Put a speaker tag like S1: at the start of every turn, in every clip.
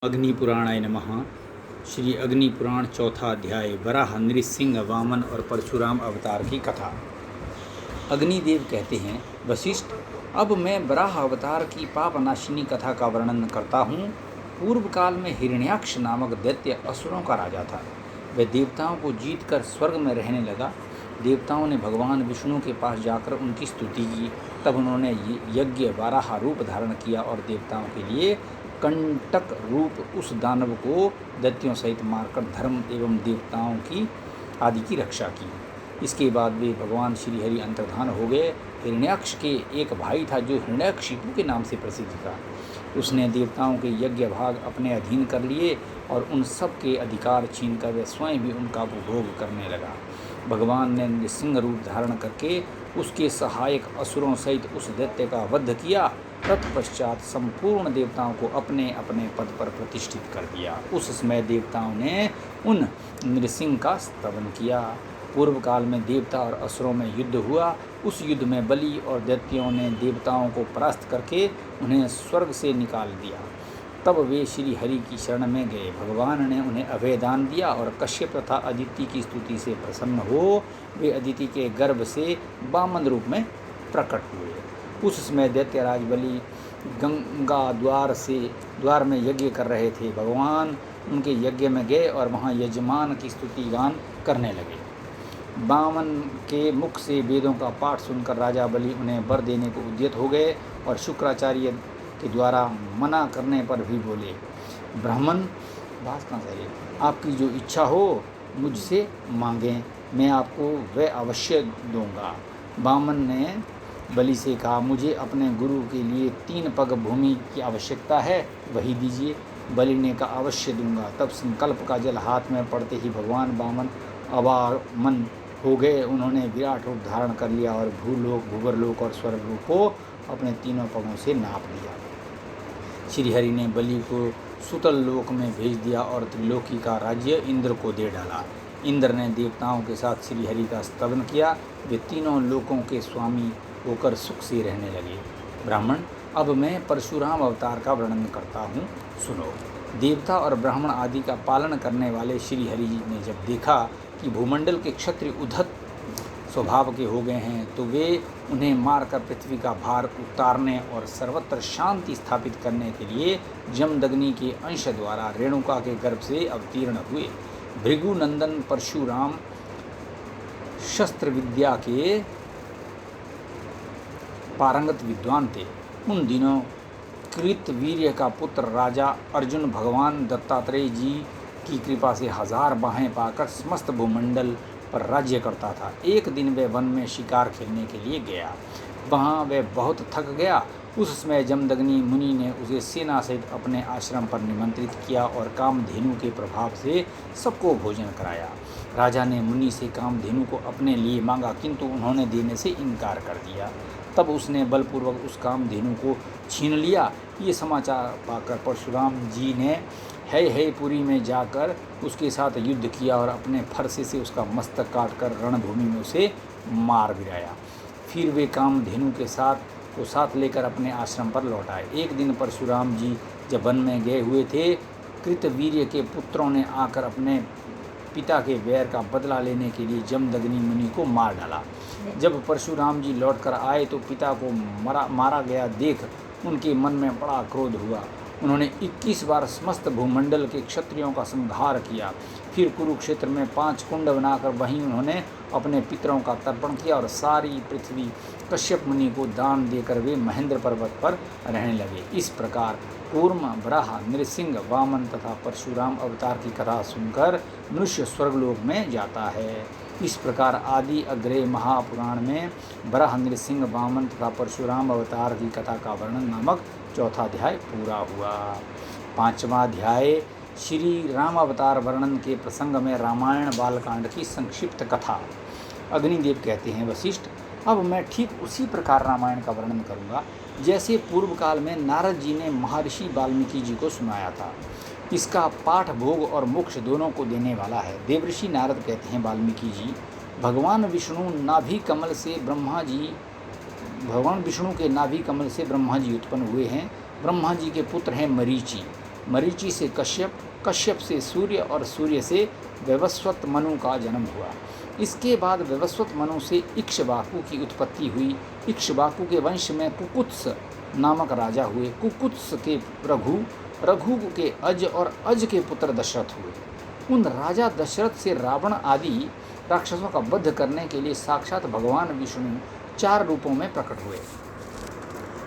S1: अग्नि पुराणाय नमः। श्री अग्नि पुराण चौथा अध्याय वराह, नृसिंह, वामन और परशुराम अवतार की कथा। अग्निदेव कहते हैं, वशिष्ठ, अब मैं वराह अवतार की पापनाशिनी कथा का वर्णन करता हूँ। पूर्व काल में हिरण्याक्ष नामक दैत्य असुरों का राजा था। वह देवताओं को जीतकर स्वर्ग में रहने लगा। देवताओं ने भगवान विष्णु के पास जाकर उनकी स्तुति की। तब उन्होंने यज्ञ वाराह रूप धारण किया और देवताओं के लिए कंटक रूप उस दानव को दैत्यों सहित मारकर धर्म एवं देवताओं की आदि की रक्षा की। इसके बाद वे भगवान श्री हरि अंतर्धान हो गए। हिरण्याक्ष के एक भाई था जो हिरण्यकशिपु के नाम से प्रसिद्ध था। उसने देवताओं के यज्ञ भाग अपने अधीन कर लिए और उन सब के अधिकार छीनकर वह स्वयं भी उनका उपभोग करने लगा। भगवान ने नृसिंह रूप धारण करके उसके सहायक असुरों सहित उस दैत्य का वध किया। तत्पश्चात संपूर्ण देवताओं को अपने अपने पद पर प्रतिष्ठित कर दिया। उस समय देवताओं ने उन नृसिंह का स्तवन किया। पूर्व काल में देवता और असुरों में युद्ध हुआ। उस युद्ध में बलि और दैत्यों ने देवताओं को परास्त करके उन्हें स्वर्ग से निकाल दिया। तब वे श्री हरि की शरण में गए। भगवान ने उन्हें अभय दान दिया और कश्यप तथा अदिति की स्तुति से प्रसन्न हो वे अदिति के गर्भ से वामन रूप में प्रकट हुए। उस समय दैत्यराज बलि गंगा द्वार में यज्ञ कर रहे थे। भगवान उनके यज्ञ में गए और वहाँ यजमान की स्तुति गान करने लगे। वामन के मुख से वेदों का पाठ सुनकर राजा बलि उन्हें वर देने को उद्यत हो गए और शुक्राचार्य के द्वारा मना करने पर भी बोले, ब्राह्मण, बात कहाँ से, आपकी जो इच्छा हो मुझसे मांगें, मैं आपको वह अवश्य दूंगा। वामन ने बलि से कहा, मुझे अपने गुरु के लिए 3 पग भूमि की आवश्यकता है, वही दीजिए। बलि ने कहा, अवश्य दूंगा। तब संकल्प का जल हाथ में पड़ते ही भगवान वामन अवामन हो गए। उन्होंने विराट रूप धारण कर लिया और भूलोक, भूवरलोक और स्वर्गलोक को अपने 3 पगों से नाप लिया। श्री हरि ने बलि को सुतल लोक में भेज दिया और त्रिलोकी का राज्य इंद्र को दे डाला। इंद्र ने देवताओं के साथ श्री हरि का स्तवन किया। वे 3 लोकों के स्वामी होकर सुख से रहने लगे। ब्राह्मण, अब मैं परशुराम अवतार का वर्णन करता हूँ, सुनो। देवता और ब्राह्मण आदि का पालन करने वाले श्री हरि जी ने जब देखा कि भूमंडल के क्षत्रिय उद्धत स्वभाव के हो गए हैं तो वे उन्हें मारकर पृथ्वी का भार उतारने और सर्वत्र शांति स्थापित करने के लिए जमदग्नि के अंश द्वारा रेणुका के गर्भ से अवतीर्ण हुए। भृगुनंदन परशुराम शस्त्र विद्या के पारंगत विद्वान थे। उन दिनों कृतवीर्य का पुत्र राजा अर्जुन भगवान दत्तात्रेय जी की कृपा से 1000 बाहें पाकर समस्त भूमंडल पर राज्य करता था। एक दिन वह वन में शिकार खेलने के लिए गया। वहाँ वह बहुत थक गया। उस समय जमदग्नि मुनि ने उसे सेना सहित अपने आश्रम पर निमंत्रित किया और कामधेनु के प्रभाव से सबको भोजन कराया। राजा ने मुनि से कामधेनु को अपने लिए मांगा, किंतु उन्होंने देने से इनकार कर दिया। तब उसने बलपूर्वक उस कामधेनु को छीन लिया। ये समाचार पाकर परशुराम जी ने हैपुरी में जाकर उसके साथ युद्ध किया और अपने फरसे से उसका मस्तक काटकर रणभूमि में उसे मार गिराया। फिर वे कामधेनु के साथ लेकर अपने आश्रम पर लौट आए। एक दिन परशुराम जी जब वन में गए हुए थे, कृतवीर्य के पुत्रों ने आकर अपने पिता के वैर का बदला लेने के लिए जमदग्नि मुनि को मार डाला। जब परशुराम जी लौटकर आए तो पिता को मारा गया देख उनके मन में बड़ा क्रोध हुआ। उन्होंने 21 बार समस्त भूमंडल के क्षत्रियों का संहार किया। फिर कुरुक्षेत्र में 5 कुंड बनाकर वहीं उन्होंने अपने पितरों का तर्पण किया और सारी पृथ्वी कश्यप मुनि को दान देकर वे महेंद्र पर्वत पर रहने लगे। इस प्रकार कूर्म, वराह, नृसिंह, वामन तथा परशुराम अवतार की कथा सुनकर मनुष्य स्वर्गलोक में जाता है। इस प्रकार आदि अग्रे महापुराण में वराह, नृसिंह, वामन तथा परशुराम अवतार की कथा का वर्णन नामक चौथा अध्याय पूरा हुआ। 5वां अध्याय श्री राम अवतार वर्णन के प्रसंग में रामायण बालकांड की संक्षिप्त कथा। अग्निदेव कहते हैं, वशिष्ठ, अब मैं ठीक उसी प्रकार रामायण का वर्णन करूँगा जैसे पूर्व काल में नारद जी ने महर्षि वाल्मीकि जी को सुनाया था। इसका पाठ भोग और मोक्ष दोनों को देने वाला है। देवर्षि नारद कहते हैं, वाल्मीकि जी, भगवान विष्णु के नाभि कमल से ब्रह्मा जी उत्पन्न हुए हैं। ब्रह्मा जी के पुत्र हैं मरीचि। मरीचि से कश्यप, कश्यप से सूर्य और सूर्य से वैवस्वत मनु का जन्म हुआ। इसके बाद वैवस्वत मनु से इक्ष्वाकु की उत्पत्ति हुई। इक्ष्वाकु के वंश में कुकुत्स नामक राजा हुए। कुकुत्स के रघु, रघु के अज और अज के पुत्र दशरथ हुए। उन राजा दशरथ से रावण आदि राक्षसों का वध करने के लिए साक्षात भगवान विष्णु 4 रूपों में प्रकट हुए।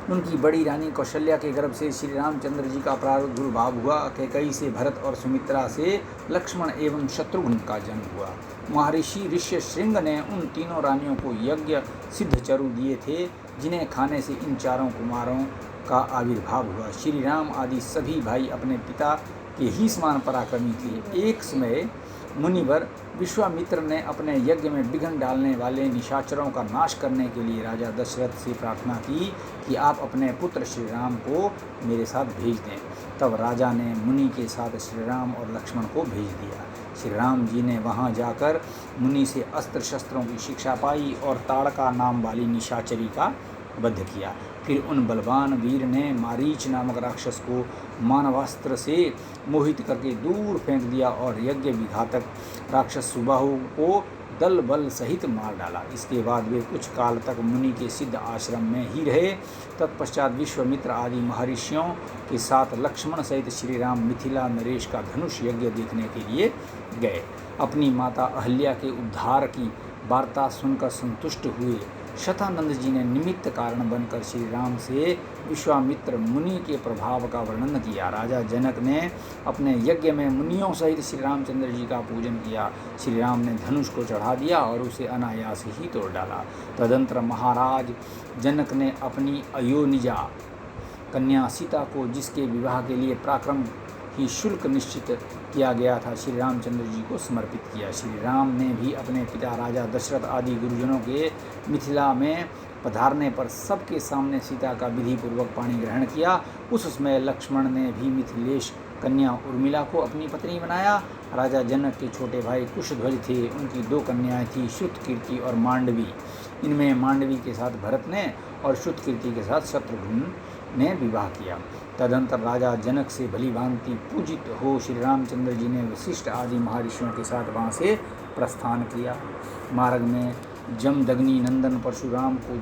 S1: उनकी बड़ी रानी कौशल्या के गर्भ से श्री रामचंद्र जी का प्रादुर्भाव हुआ। कैकई से भरत और सुमित्रा से लक्ष्मण एवं शत्रुघ्न का जन्म हुआ। महर्षि ऋष्यशृंग ने उन तीनों रानियों को यज्ञ सिद्ध चरु दिए थे, जिन्हें खाने से इन 4 कुमारों का आविर्भाव हुआ। श्री राम आदि सभी भाई अपने पिता के ही समान पराक्रमी थे। एक समय मुनिवर विश्वामित्र ने अपने यज्ञ में विघ्न डालने वाले निशाचरों का नाश करने के लिए राजा दशरथ से प्रार्थना की कि आप अपने पुत्र श्री राम को मेरे साथ भेज दें। तब राजा ने मुनि के साथ श्री राम और लक्ष्मण को भेज दिया। श्री राम जी ने वहां जाकर मुनि से अस्त्र शस्त्रों की शिक्षा पाई और ताड़का नाम वाली निशाचरी का वध किया। फिर उन बलवान वीर ने मारीच नामक राक्षस को मानवास्त्र से मोहित करके दूर फेंक दिया और यज्ञ विघातक राक्षस सुबाहु को दल बल सहित मार डाला। इसके बाद वे कुछ काल तक मुनि के सिद्ध आश्रम में ही रहे। तत्पश्चात विश्वामित्र आदि महर्षियों के साथ लक्ष्मण सहित श्री राम मिथिला नरेश का धनुष यज्ञ देखने के लिए गए। अपनी माता अहल्या के उद्धार की वार्ता सुनकर संतुष्ट हुए शतानंद जी ने निमित्त कारण बनकर श्री राम से विश्वामित्र मुनि के प्रभाव का वर्णन किया। राजा जनक ने अपने यज्ञ में मुनियों सहित श्री रामचंद्र जी का पूजन किया। श्री राम ने धनुष को चढ़ा दिया और उसे अनायास ही तोड़ डाला। तदंतर महाराज जनक ने अपनी अयोनिजा कन्या सीता को, जिसके विवाह के लिए पराक्रम ही शुल्क निश्चित किया गया था, श्री रामचंद्र जी को समर्पित किया। श्री राम ने भी अपने पिता राजा दशरथ आदि गुरुजनों के मिथिला में पधारने पर सबके सामने सीता का विधि पूर्वक पाणी ग्रहण किया। उस समय लक्ष्मण ने भी मिथिलेश कन्या उर्मिला को अपनी पत्नी बनाया। राजा जनक के छोटे भाई कुशध्वज थे। उनकी 2 कन्याएं थीं, श्रुतकीर्ति और मांडवी। इनमें मांडवी के साथ भरत ने और श्रुतकीर्ति के साथ शत्रुघ्न ने विवाह किया। तदंतर राजा जनक से भली भांति पूजित हो श्री रामचंद्र जी ने वशिष्ठ आदि महर्षियों के साथ वहाँ से प्रस्थान किया। मार्ग में जमदग्नि नंदन परशुराम को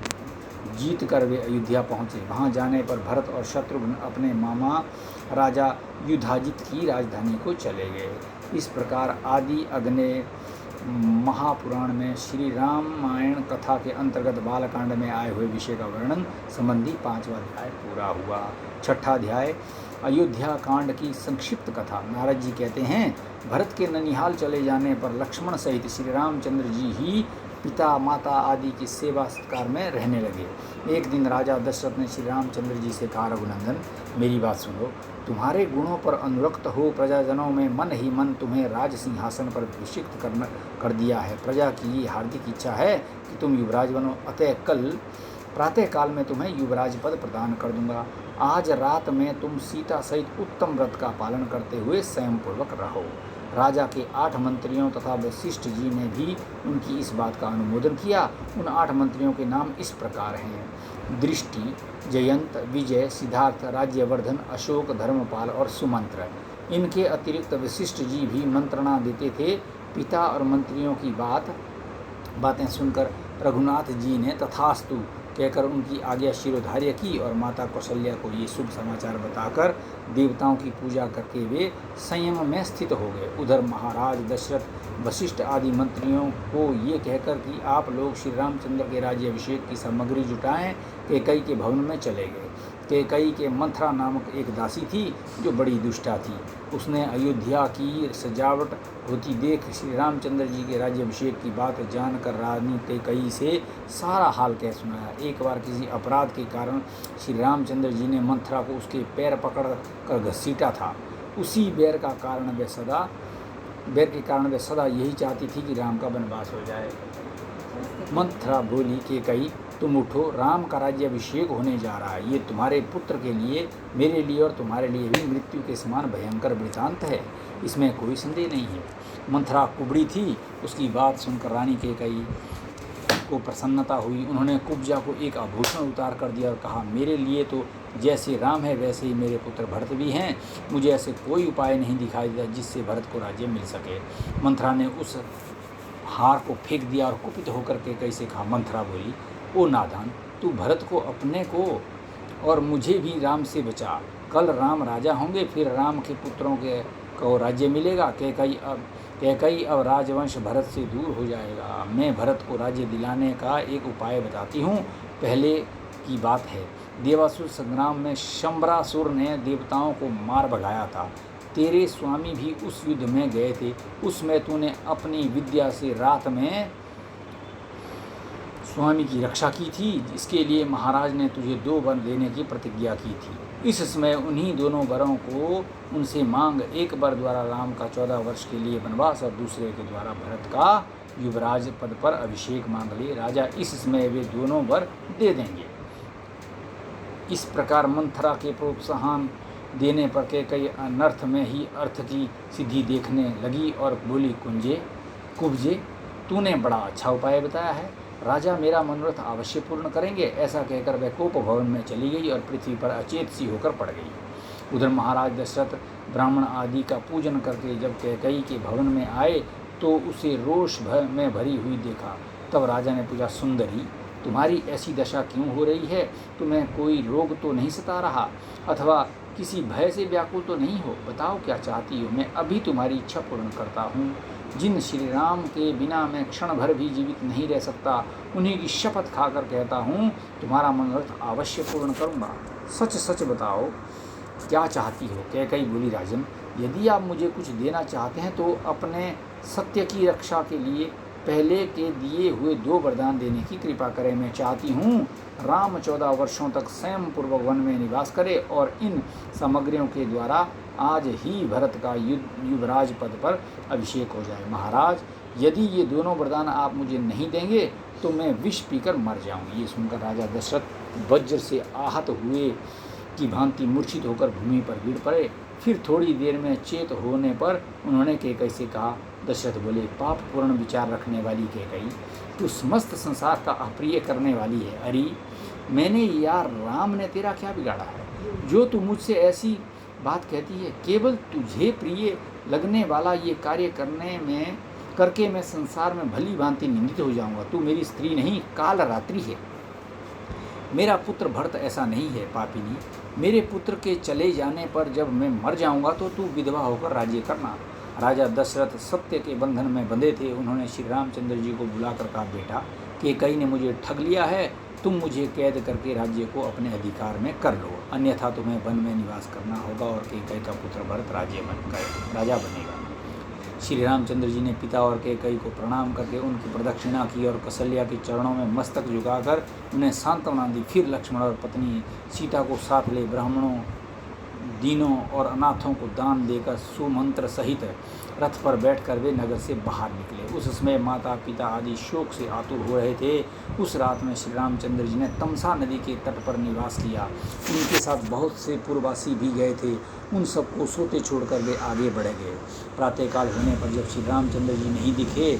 S1: जीत कर वे अयोध्या पहुँचे। वहाँ जाने पर भरत और शत्रुघ्न अपने मामा राजा युधाजित की राजधानी को चले गए। इस प्रकार आदि अग्ने महापुराण में श्री रामायण कथा के अंतर्गत बालकांड में आए हुए विषय का वर्णन संबंधी 5वां अध्याय पूरा हुआ। 6ठा अध्याय अयोध्या कांड की संक्षिप्त कथा। नारद जी कहते हैं, भरत के ननिहाल चले जाने पर लक्ष्मण सहित श्री रामचंद्र जी ही पिता माता आदि की सेवा सत्कार में रहने लगे। एक दिन राजा दशरथ ने श्री रामचंद्र जी से कहा, रघुनंदन मेरी बात सुनो। तुम्हारे गुणों पर अनुरक्त हो प्रजाजनों में मन ही मन तुम्हें राज सिंहासन पर अभिषिक्त कर दिया है। प्रजा की ये हार्दिक इच्छा है कि तुम युवराज बनो। अतः कल प्रातःकाल में तुम्हें युवराज पद प्रदान कर दूंगा। आज रात में तुम सीता सहित उत्तम व्रत का पालन करते हुए संयम पूर्वक रहो। राजा के 8 मंत्रियों तथा वशिष्ठ जी ने भी उनकी इस बात का अनुमोदन किया। उन 8 मंत्रियों के नाम इस प्रकार हैं, दृष्टि, जयंत, विजय, सिद्धार्थ, राज्यवर्धन, अशोक, धर्मपाल और सुमंत्र। इनके अतिरिक्त वशिष्ठ जी भी मंत्रणा देते थे। पिता और मंत्रियों की बातें सुनकर रघुनाथ जी ने तथास्तु कहकर उनकी आज्ञा शिरोधार्य की और माता कौशल्या को ये शुभ समाचार बताकर देवताओं की पूजा करके वे संयम में स्थित हो गए। उधर महाराज दशरथ वशिष्ठ आदि मंत्रियों को ये कहकर कि आप लोग श्री रामचंद्र के राज्याभिषेक की सामग्री जुटाएं, कैकई के भवन में चले गए। कैकई के मंथरा नामक एक दासी थी जो बड़ी दुष्टा थी। उसने अयोध्या की सजावट होती देख श्री रामचंद्र जी के राज्याभिषेक की बात जानकर रानी कैकई से सारा हाल कह सुनाया। एक बार किसी अपराध के कारण श्री रामचंद्र जी ने मंथरा को उसके पैर पकड़ कर घसीटा था। उसी बैर के कारण वे सदा यही चाहती थी कि राम का वनवास हो जाए। मंथरा बोली, कैकई तुम उठो, राम का राज्याभिषेक होने जा रहा है। ये तुम्हारे पुत्र के लिए, मेरे लिए और तुम्हारे लिए भी मृत्यु के समान भयंकर वृतांत है, इसमें कोई संदेह नहीं है। मंथरा कुबड़ी थी। उसकी बात सुनकर रानी कैकई को प्रसन्नता हुई। उन्होंने कुब्जा को एक आभूषण उतार कर दिया और कहा, मेरे लिए तो जैसे राम है वैसे ही मेरे पुत्र भरत भी हैं। मुझे ऐसे कोई उपाय नहीं दिखाई देता जिससे भरत को राज्य मिल सके। मंथरा ने उस हार को फेंक दिया और कुपित होकर के कैसे कहा। मंथरा बोली, ओ नादान, तू भरत को, अपने को और मुझे भी राम से बचा। कल राम राजा होंगे, फिर राम के पुत्रों को राज्य मिलेगा। कैकई अब राजवंश भरत से दूर हो जाएगा। मैं भरत को राज्य दिलाने का एक उपाय बताती हूँ। पहले की बात है, देवासुर संग्राम में शंबरासुर ने देवताओं को मार भगाया था। तेरे स्वामी भी उस युद्ध में गए थे। उसमें तूने अपनी विद्या से रात में स्वामी की रक्षा की थी। इसके लिए महाराज ने तुझे 2 वर देने की प्रतिज्ञा की थी। इस समय उन्हीं दोनों वरों को उनसे मांग। एक वर द्वारा राम का 14 वर्ष के लिए वनवास और दूसरे के द्वारा भरत का युवराज पद पर अभिषेक मांग ले। राजा इस समय वे दोनों वर दे देंगे। इस प्रकार मंथरा के प्रोत्साहन देने पर कई अनर्थ में ही अर्थ की सिद्धि देखने लगी और बोली, कुब्जे, तूने बड़ा अच्छा उपाय बताया है। राजा मेरा मनोरथ अवश्य पूर्ण करेंगे। ऐसा कहकर वह कोप भवन में चली गई और पृथ्वी पर अचेत सी होकर पड़ गई। उधर महाराज दशरथ ब्राह्मण आदि का पूजन करके जब कैकई के भवन में आए तो उसे रोष में भरी हुई देखा। तब राजा ने पूछा, सुंदरी, तुम्हारी ऐसी दशा क्यों हो रही है? तुम्हें कोई रोग तो नहीं सता रहा अथवा किसी भय से व्याकुल तो नहीं हो? बताओ क्या चाहती हो? मैं अभी तुम्हारी इच्छा पूर्ण करता हूँ। जिन श्री राम के बिना मैं क्षण भर भी जीवित नहीं रह सकता, उन्हीं की शपथ खाकर कहता हूँ तुम्हारा मनोरथ अवश्य पूर्ण करूँगा। सच सच बताओ क्या चाहती हो? कैकई बोली, राजन, यदि आप मुझे कुछ देना चाहते हैं तो अपने सत्य की रक्षा के लिए पहले के दिए हुए 2 वरदान देने की कृपा करें। मैं चाहती हूँ राम 14 वर्षों तक स्वयं पूर्वक वन में निवास करे और इन सामग्रियों के द्वारा आज ही भरत का युवराज पद पर अभिषेक हो जाए। महाराज, यदि ये दोनों वरदान आप मुझे नहीं देंगे तो मैं विष पीकर मर जाऊँगी। ये सुनकर राजा दशरथ वज्र से आहत हुए की भांति मूर्छित होकर भूमि पर गिर पड़े। फिर थोड़ी देर में चेत होने पर उन्होंने कैकई से कहा। दशरथ बोले, पाप पूर्ण विचार रखने वाली कैकई, तू समस्त संसार का अप्रिय करने वाली है। अरे मैंने यार, राम ने तेरा क्या बिगाड़ा है जो तू मुझसे ऐसी बात कहती है? केवल तुझे प्रिय लगने वाला ये कार्य करके मैं संसार में भली भांति निंदित हो जाऊंगा। तू मेरी स्त्री नहीं, काल रात्रि है। मेरा पुत्र भरत ऐसा नहीं है पापिनी। मेरे पुत्र के चले जाने पर जब मैं मर जाऊंगा तो तू विधवा होकर राज्य करना। राजा दशरथ सत्य के बंधन में बंधे थे। उन्होंने श्री रामचंद्र जी को बुलाकर कहा, बेटा, कैकई ने मुझे ठग लिया है। तुम मुझे कैद करके राज्य को अपने अधिकार में कर लो, अन्यथा तुम्हें वन में निवास करना होगा और कैकई का पुत्र भरत राजा बनेगा। श्री रामचंद्र जी ने पिता और कैकई को प्रणाम करके उनकी प्रदक्षिणा की और कौशल्या के चरणों में मस्तक झुकाकर उन्हें सांत्वना दी। फिर लक्ष्मण और पत्नी सीता को साथ ले ब्राह्मणों, दीनों और अनाथों को दान देकर सुमंत्र सहित रथ पर बैठकर वे नगर से बाहर निकले। उस समय माता पिता आदि शोक से आतुर हो रहे थे। उस रात में श्री रामचंद्र जी ने तमसा नदी के तट पर निवास किया। उनके साथ बहुत से पूर्ववासी भी गए थे। उन सबको सोते छोड़कर वे आगे बढ़ गए। प्रातःकाल होने पर जब श्री रामचंद्र जी नहीं दिखे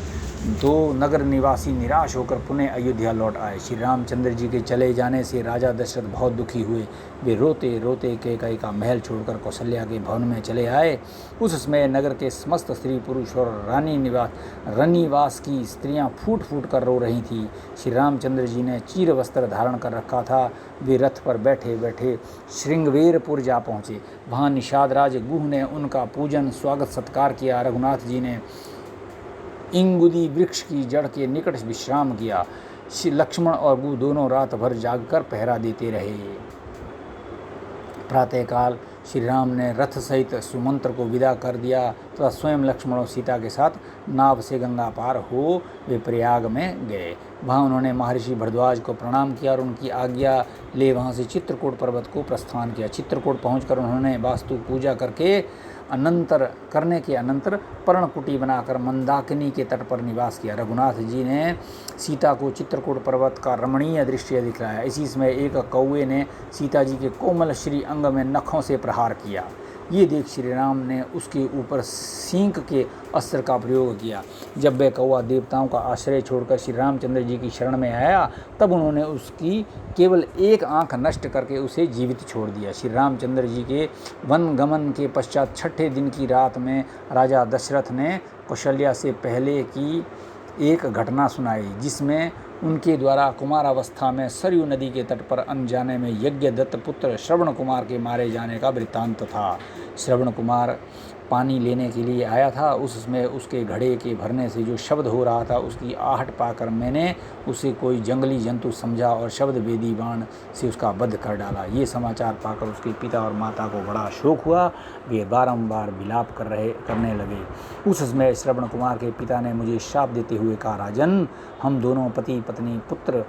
S1: तो नगर निवासी निराश होकर पुनः अयोध्या लौट आए। श्री रामचंद्र जी के चले जाने से राजा दशरथ बहुत दुखी हुए। वे रोते रोते कैकई का महल छोड़कर कौशल्या के भवन में चले आए। उस समय नगर के समस्त स्त्री पुरुष और रनिवास की स्त्रियां फूट फूट कर रो रही थीं। श्री रामचंद्र जी ने चीर वस्त्र धारण कर रखा था। वे रथ पर बैठे बैठे श्रृंगवेरपुर जा पहुँचे। वहाँ निषादराज गुह ने उनका पूजन स्वागत सत्कार किया। रघुनाथ जी ने इंगुदी वृक्ष की जड़ के निकट विश्राम किया। श्री लक्ष्मण और गुह दोनों रात भर जागकर पहरा देते रहे। प्रातःकाल श्री राम ने रथ सहित सुमंत्र को विदा कर दिया तथा स्वयं लक्ष्मण और सीता के साथ नाव से गंगा पार हो वे प्रयाग में गए। वहाँ उन्होंने महर्षि भरद्वाज को प्रणाम किया और उनकी आज्ञा ले वहाँ से चित्रकूट पर्वत को प्रस्थान किया। चित्रकूट पहुंचकर उन्होंने वास्तु पूजा करने के अनंतर पर्णकुटी बनाकर मंदाकिनी के तट पर निवास किया। रघुनाथ जी ने सीता को चित्रकूट पर्वत का रमणीय दृश्य दिखलाया। इसी समय एक कौवे ने सीता जी के कोमल श्री अंग में नखों से प्रहार किया। ये देख श्री राम ने उसके ऊपर सींग के अस्त्र का प्रयोग किया। जब वह कौवा देवताओं का आश्रय छोड़कर श्री रामचंद्र जी की शरण में आया, तब उन्होंने उसकी केवल एक आंख नष्ट करके उसे जीवित छोड़ दिया। श्री रामचंद्र जी के वन गमन के पश्चात छठे दिन की रात में राजा दशरथ ने कौशल्या से पहले की एक घटना सुनाई, जिसमें उनके द्वारा कुमारावस्था में सरयू नदी के तट पर अनजाने में यज्ञदत्त पुत्र श्रवण कुमार के मारे जाने का वृत्तांत था। श्रवण कुमार पानी लेने के लिए आया था। उसमें उसके घड़े के भरने से जो शब्द हो रहा था, उसकी आहट पाकर मैंने उसे कोई जंगली जंतु समझा और शब्द वेदी बाण से उसका वध कर डाला। ये समाचार पाकर उसके पिता और माता को बड़ा शोक हुआ। वे बारंबार विलाप करने लगे। उस समय श्रवण कुमार के पिता ने मुझे शाप देते हुए कहा, राजन, हम दोनों पति पत्नी पुत्र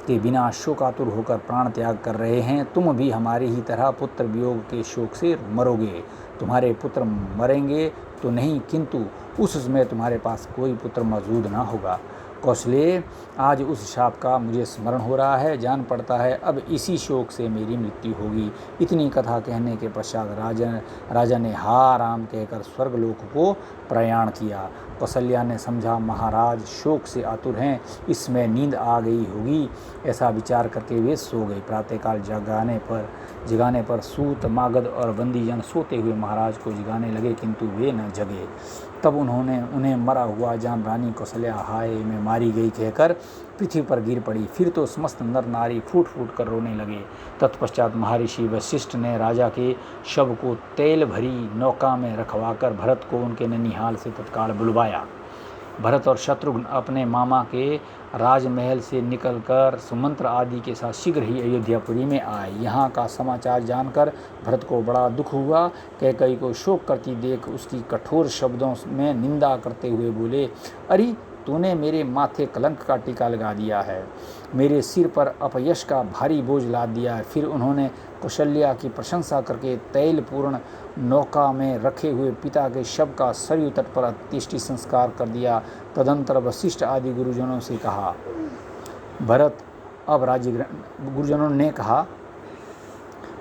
S1: के बिना शोकातुर होकर प्राण त्याग कर रहे हैं। तुम भी हमारी ही तरह पुत्र वियोग के शोक से मरोगे। तुम्हारे पुत्र मरेंगे तो नहीं, किंतु उस समय तुम्हारे पास कोई पुत्र मौजूद ना होगा। कौशले, आज उस शाप का मुझे स्मरण हो रहा है। जान पड़ता है अब इसी शोक से मेरी मृत्यु होगी। इतनी कथा कहने के पश्चात राजा ने हा राम कहकर स्वर्गलोक को प्रयाण किया। कौशल्या ने समझा, महाराज शोक से आतुर हैं, इसमें नींद आ गई होगी। ऐसा विचार करके वे सो गए। प्रातःकाल जगाने पर सूत, मागध और बंदीजन सोते हुए महाराज को जगाने लगे, किंतु वे न जगे। तब उन्हें मरा हुआ जान रानी कौशल्या हाय मैं मारी गई कहकर पृथ्वी पर गिर पड़ी। फिर तो समस्त नर नारी फूट फूट कर रोने लगे। तत्पश्चात महर्षि वशिष्ठ ने राजा के शव को तेल भरी नौका में रखवाकर भरत को उनके ननिहाल से तत्काल बुलवाया। भरत और शत्रुघ्न अपने मामा के राजमहल से निकलकर सुमंत्र आदि के साथ शीघ्र ही अयोध्यापुरी में आए। यहाँ का समाचार जानकर भरत को बड़ा दुख हुआ। कैकेयी को शोक करती देख उसकी कठोर शब्दों में निंदा करते हुए बोले, अरे तूने मेरे माथे कलंक का टीका लगा दिया है, मेरे सिर पर अपयश का भारी बोझ लाद दिया है। फिर उन्होंने कौशल्या की प्रशंसा करके तैलपूर्ण नौका में रखे हुए पिता के शव का सरयू तट पर अंत्येष्टि संस्कार कर दिया। तदंतर वशिष्ठ आदि गुरुजनों से कहा, गुरुजनों ने कहा,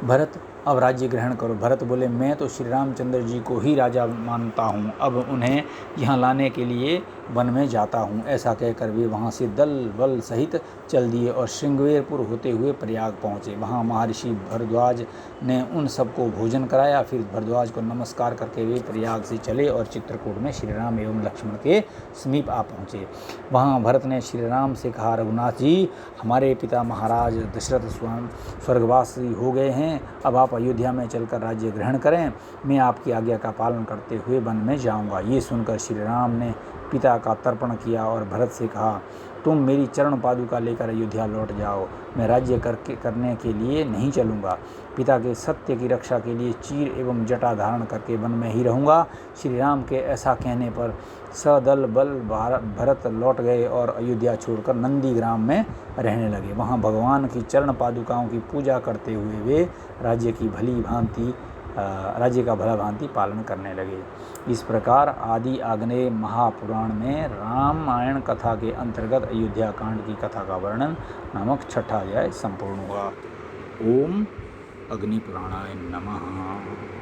S1: भरत अब राज्य ग्रहण करो। भरत बोले, मैं तो श्री रामचंद्र जी को ही राजा मानता हूँ, अब उन्हें यहाँ लाने के लिए वन में जाता हूँ। ऐसा कहकर वे वहाँ से दल बल सहित चल दिए और श्रृंगवेरपुर होते हुए प्रयाग पहुँचे। वहाँ महर्षि भरद्वाज ने उन सबको भोजन कराया। फिर भरद्वाज को नमस्कार करके वे प्रयाग से चले और चित्रकूट में श्री राम एवं लक्ष्मण के समीप आ पहुँचे। वहाँ भरत ने श्री राम से कहा, रघुनाथ जी, हमारे पिता महाराज दशरथ स्वर्गवासी हो गए हैं, अब आप अयोध्या में चलकर राज्य ग्रहण करें। मैं आपकी आज्ञा का पालन करते हुए वन में जाऊंगा। ये सुनकर श्री राम ने पिता का तर्पण किया और भरत से कहा, तुम मेरी चरण पादुका लेकर अयोध्या लौट जाओ, मैं राज्य करने के लिए नहीं चलूँगा। पिता के सत्य की रक्षा के लिए चीर एवं जटा धारण करके वन में ही रहूँगा। श्री राम के ऐसा कहने पर सदल बल भरत लौट गए और अयोध्या छोड़कर नंदीग्राम में रहने लगे। वहाँ भगवान की चरण पादुकाओं की पूजा करते हुए वे राज्य का भला भांति पालन करने लगे। इस प्रकार आदि आग्नेय महापुराण में रामायण कथा के अंतर्गत अयोध्या कांड की कथा का वर्णन नामक छठा अध्याय संपूर्ण हुआ। ओम अग्नि पुराणाय नमः।